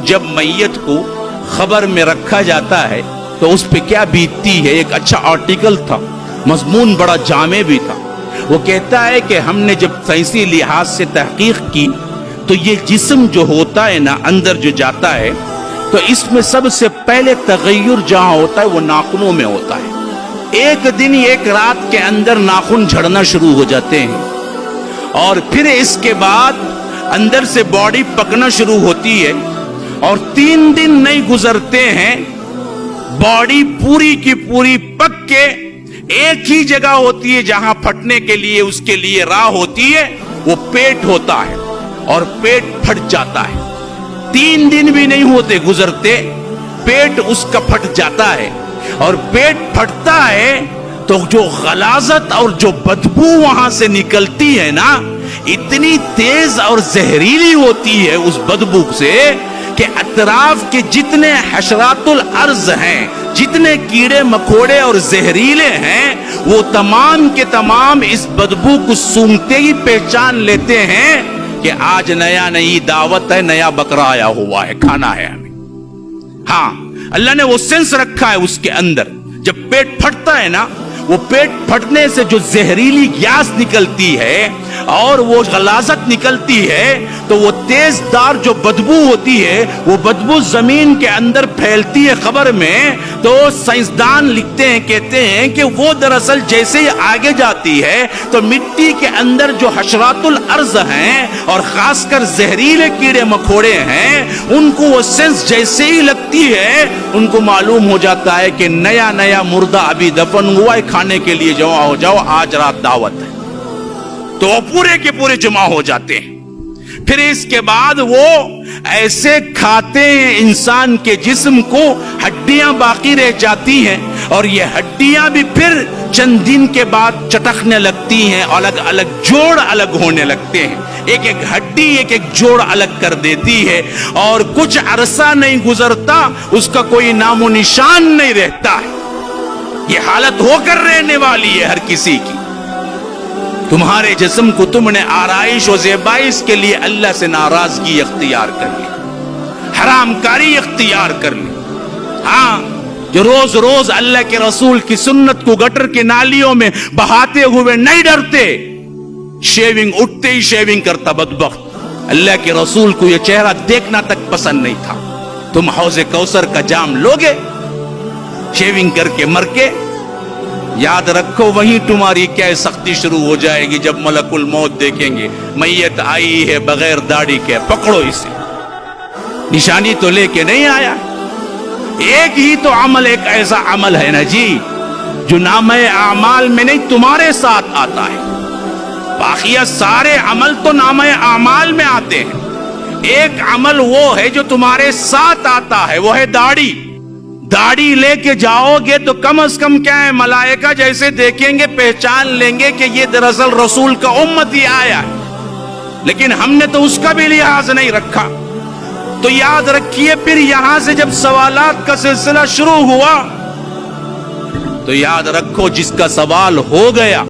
جب میت کو خبر میں رکھا جاتا ہے تو اس پہ کیا بیتتی ہے. ایک اچھا آرٹیکل تھا, مضمون بڑا جامع بھی تھا. وہ کہتا ہے کہ ہم نے جب سائنسی لحاظ سے تحقیق کی تو یہ جسم جو ہوتا ہے نا, اندر جو جاتا ہے, تو اس میں سب سے پہلے تغیر جہاں ہوتا ہے وہ ناخنوں میں ہوتا ہے. ایک دن ایک رات کے اندر ناخن جھڑنا شروع ہو جاتے ہیں, اور پھر اس کے بعد اندر سے باڈی پکنا شروع ہوتی ہے, اور 3 دن نہیں گزرتے ہیں باڈی پوری کی پوری پک کے ایک ہی جگہ ہوتی ہے جہاں پھٹنے کے لیے اس کے لیے راہ ہوتی ہے, وہ پیٹ ہوتا ہے, اور پیٹ پھٹ جاتا ہے. 3 دن بھی نہیں ہوتے گزرتے, پیٹ اس کا پھٹ جاتا ہے, اور پیٹ پھٹتا ہے تو جو غلاظت اور جو بدبو وہاں سے نکلتی ہے نا, اتنی تیز اور زہریلی ہوتی ہے اس بدبو سے کہ اطراف کے جتنے حشرات الارض ہیں, جتنے کیڑے مکوڑے اور زہریلے ہیں, وہ تمام کے تمام اس بدبو کو سونگتے ہی پہچان لیتے ہیں کہ آج نئی دعوت ہے, نیا بکرا آیا ہوا ہے, کھانا ہے ہمیں. ہاں, اللہ نے وہ سینس رکھا ہے اس کے اندر. جب پیٹ پھٹتا ہے نا, وہ پیٹ پھٹنے سے جو زہریلی گیس نکلتی ہے اور وہ غلاظت نکلتی ہے, تو وہ تیز دار جو بدبو ہوتی ہے, وہ بدبو زمین کے اندر پھیلتی ہے خبر میں. تو سائنسدان لکھتے ہیں, کہتے ہیں کہ وہ دراصل جیسے ہی آگے جاتی ہے تو مٹی کے اندر جو حشرات الارض ہیں اور خاص کر زہریلے کیڑے مکوڑے ہیں, ان کو وہ سینس جیسے ہی لگتی ہے, ان کو معلوم ہو جاتا ہے کہ نیا مردہ ابھی دفن ہوا ہے, کھانے کے لیے جمع ہو جاؤ, آج رات دعوت ہے. تو وہ پورے کے پورے جمع ہو جاتے ہیں. پھر اس کے بعد وہ ایسے کھاتے ہیں انسان کے جسم کو, ہڈیاں باقی رہ جاتی ہیں, اور یہ ہڈیاں بھی پھر چند دن کے بعد چٹکنے لگتی ہیں, الگ الگ جوڑ الگ ہونے لگتے ہیں. ایک ایک ہڈی ایک ایک جوڑ الگ کر دیتی ہے, اور کچھ عرصہ نہیں گزرتا اس کا کوئی نام و نشان نہیں رہتا ہے. یہ حالت ہو کر رہنے والی ہے ہر کسی کی. تمہارے جسم کو تم نے آرائش و زیبائش کے لیے اللہ سے ناراضگی اختیار کر لی, حرام کاری اختیار کر لی. ہاں, جو روز روز اللہ کے رسول کی سنت کو گٹر کے نالیوں میں بہاتے ہوئے نہیں ڈرتے, شیونگ اٹھتے ہی شیونگ کرتا بدبخت. اللہ کے رسول کو یہ چہرہ دیکھنا تک پسند نہیں تھا. تم حوض کوثر کا جام لوگے شیونگ کر کے مر کے, یاد رکھو وہیں تمہاری کیا سختی شروع ہو جائے گی جب ملک الموت دیکھیں گے میت آئی ہے بغیر داڑھی کے, پکڑو اسے. نشانی تو لے کے نہیں آیا. ایک ہی تو عمل, ایک ایسا عمل ہے نا جی جو نامہ اعمال میں نہیں تمہارے ساتھ آتا ہے. باقیہ سارے عمل تو نامہ اعمال میں آتے ہیں. ایک عمل وہ ہے جو تمہارے ساتھ آتا ہے, وہ ہے داڑھی. داڑھی لے کے جاؤ گے تو کم از کم کیا ہے, ملائکہ جیسے دیکھیں گے پہچان لیں گے کہ یہ دراصل رسول کا امتی آیا ہے. لیکن ہم نے تو اس کا بھی لحاظ نہیں رکھا. تو یاد رکھیے, پھر یہاں سے جب سوالات کا سلسلہ شروع ہوا تو یاد رکھو جس کا سوال ہو گیا